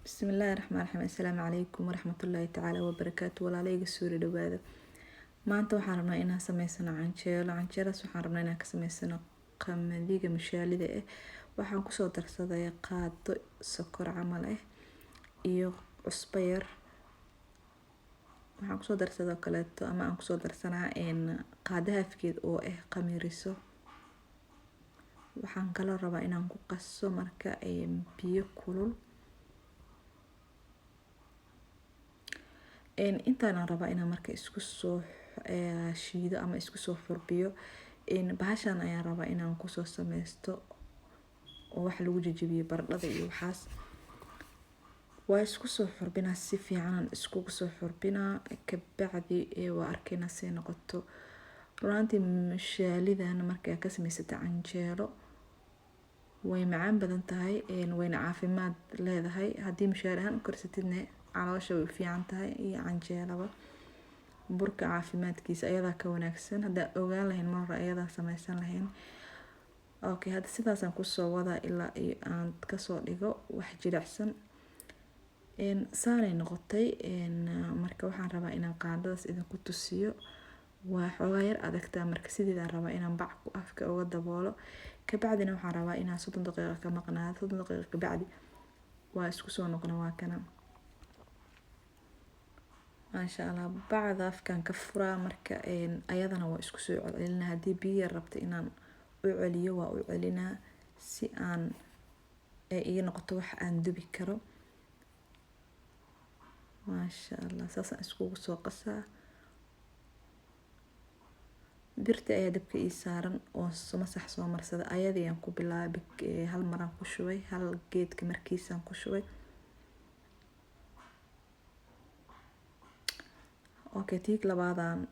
Bismillaahi Raxmaani Raxiim. Assalaamu calaykum waraxmatullaahi tacaala wabarakaatu. Walaaleyga suuri dhawaada. Maanta waxaan rabnaa inaan sameysano canjeelo. Canjeeladas waxaan rabnaa inaan ka sameysano qamadiga mushaalida ah. Waxaan kusoo darsaday qaado sokor camal ah iyo cusbo yar. Waxaan kusoo darsaday kaleeto ama aan kusoo darsanaa qaado hafkeed oo ah qamiriso. Waxaan kaloo rabaa inaan ku qaso marka biyo kulul. intaan rabaa inaan marka isku soo shiido ama isku soo xurbiyo bahashan ayaan rabaa inaan kusoo sameysto oo wax lagu jajabiyo baradhada iyo waxaas waa isku soo xurbinaa si fiican isku soo xurbinaa ka bacdi waa arkayna si noqoto runtii mushaalidan marka ka sameysata canjeelo way macaan badan tahay wayna caafimaad leedahay haddii mushaali ahaan u karsatidna caloosha way fiican tahay iyo canjeelaba burka caafimaadkiisa ayada ka wanaagsan hadda ogaan lahayn mar ayada sameysan lahayn okay hadda sidaasaan ku soo wada ilaa aan ka soo dhigo wax jilicsan saanay noqotay marka waxaan rabaa inaan qaadadaas idinku tusiyo waa xogaa yar adagtaa marka sideedaan rabaa inaan bac ku afka uga daboolo ka bacdina waxaan rabaa inaan 30 daqiiqo ka maqnaado 30 daqiiqo ka bacdi waa isku soo noqona waa kana maasha Allah bacda afkan ka furaa marka ayadana waa isku soo celinaa hadii biyo rabto inaan u celiyo waa u celinaa si aan ii noqoto wax aan dubi karo maasha Allah saas isku soo qasaa birta ayaa dabka ii saaran oo masax soo marsada ayadii aan ku bilaabay hal mar aan ku shubay hal geedka markiisaan ku shubay okay tiig labaadaan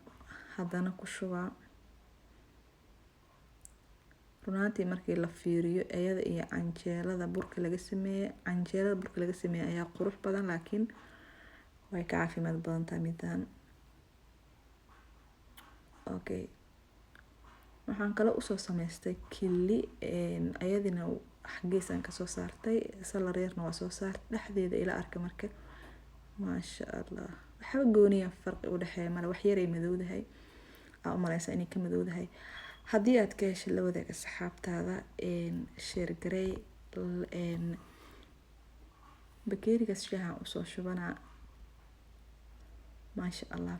haddana ku shubaa runtii markii la fiiriyo ayada iyo canjeelada burka laga sameeyay ayaa qurux badan laakiin way ka caafimaad badan tahay midaan okay waxaan kale u soo sameystay kili ayadina xageesan ka soo saartay salareerna waa soo saartay dhexdeeda ila arka marka maasha Allah waxa gooniya farqi u dhaxeeya mar wax yar ay madowdahay ama maraysa inay ka madowdahay haddii aad ka heshay la wadaag asxaabtaada share garay bakeeriga shaaha u soo shubanaa maasha Allah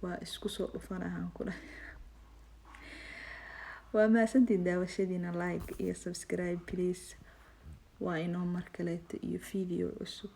waa isku soo dhufanahay ku dhahay waa maasantiin daawashadiina like iyo subscribe please waa inoo mar kale iyo video cusub